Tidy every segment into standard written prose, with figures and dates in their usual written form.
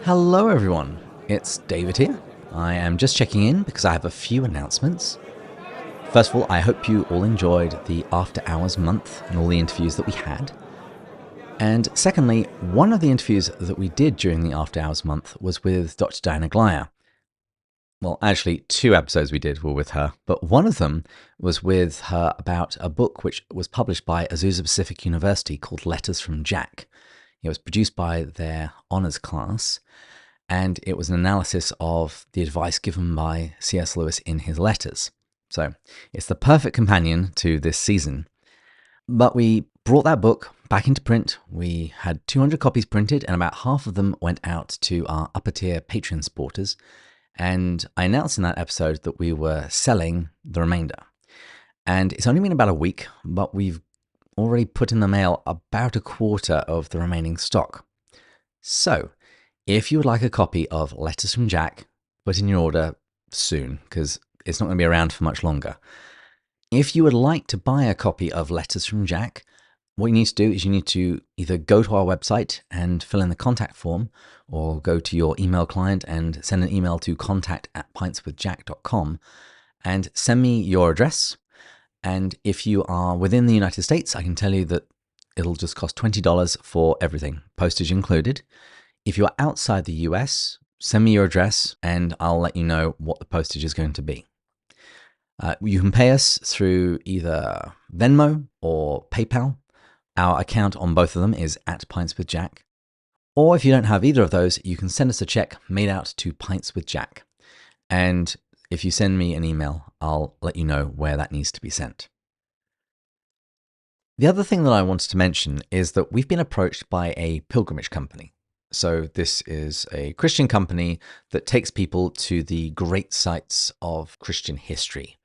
Hello everyone, it's David here. I am just checking in because I have a few announcements. First of all, I hope you all enjoyed the After Hours month and all the interviews that we had. And secondly, one of the interviews that we did during the After Hours month was with Dr. Diana Glyer. Well, actually, 2 episodes we did were with her, but one of them was with her about a book which was published by Azusa Pacific University called Letters from Jack. It was produced by their honors class, and it was an analysis of the advice given by C.S. Lewis in his letters. So it's the perfect companion to this season. But we brought that book back into print. We had 200 copies printed, and about half of them went out to our upper tier Patreon supporters. And I announced in that episode that we were selling the remainder. And it's only been about a week, but we've already put in the mail about a quarter of the remaining stock. So if you would like a copy of Letters from Jack, put in your order soon, because it's not going to be around for much longer. If you would like to buy a copy of Letters from Jack, what you need to do is you need to either go to our website and fill in the contact form, or go to your email client and send an email to contact@pintswithjack.com and send me your address. And if you are within the United States, I can tell you that it'll just cost $20 for everything, postage included. If you're outside the US, send me your address and I'll let you know what the postage is going to be. You can pay us through either Venmo or PayPal. Our account on both of them is @pintswithjack. Or if you don't have either of those, you can send us a check made out to Pints with Jack. And if you send me an email, I'll let you know where that needs to be sent. The other thing that I wanted to mention is that we've been approached by a pilgrimage company. So this is a Christian company that takes people to the great sites of Christian history.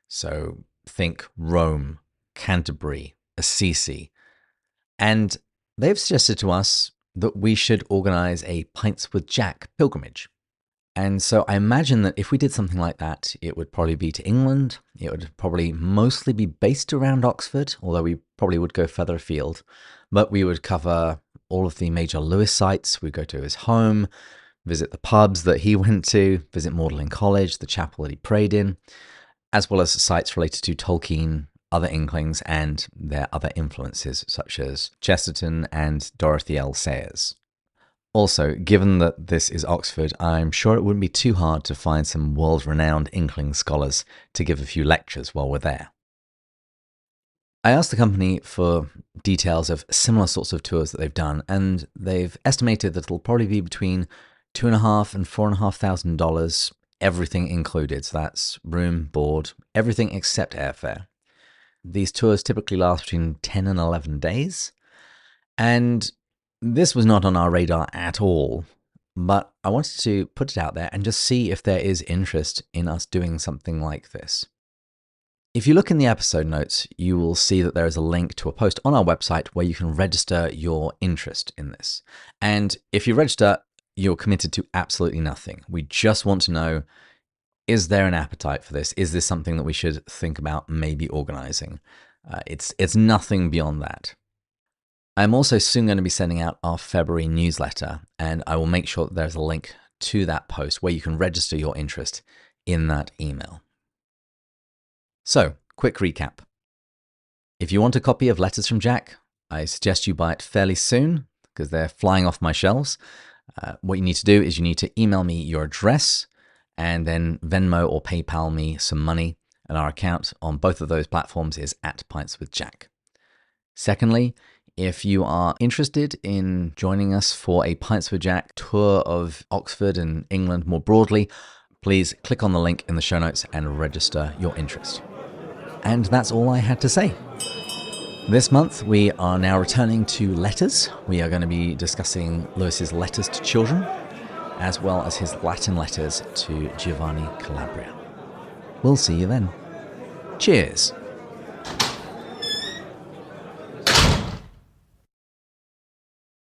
So think Rome, Canterbury, Assisi. And they've suggested to us that we should organize a Pints with Jack pilgrimage. And so I imagine that if we did something like that, it would probably be to England. It would probably mostly be based around Oxford, although we probably would go further afield. But we would cover all of the major Lewis sites. We'd go to his home, visit the pubs that he went to, visit Magdalen College, the chapel that he prayed in, as well as sites related to Tolkien, other Inklings, and their other influences, such as Chesterton and Dorothy L. Sayers. Also, given that this is Oxford, I'm sure it wouldn't be too hard to find some world-renowned Inkling scholars to give a few lectures while we're there. I asked the company for details of similar sorts of tours that they've done, and they've estimated that it'll probably be between $2,500 and $4,500, everything included. So that's room, board, everything except airfare. These tours typically last between 10 and 11 days, and this was not on our radar at all, but I wanted to put it out there and just see if there is interest in us doing something like this. If you look in the episode notes, you will see that there is a link to a post on our website where you can register your interest in this. And if you register, you're committed to absolutely nothing. We just want to know, is there an appetite for this? Is this something that we should think about maybe organizing? It's nothing beyond that. I'm also soon going to be sending out our February newsletter, and I will make sure that there's a link to that post where you can register your interest in that email. So, quick recap. If you want a copy of Letters from Jack, I suggest you buy it fairly soon because they're flying off my shelves. What you need to do is you need to email me your address and then Venmo or PayPal me some money, and our account on both of those platforms is @pintswithjack. Secondly, if you are interested in joining us for a Pints with Jack tour of Oxford and England more broadly, please click on the link in the show notes and register your interest. And that's all I had to say. This month, we are now returning to letters. We are going to be discussing Lewis's letters to children, as well as his Latin letters to Giovanni Calabria. We'll see you then. Cheers.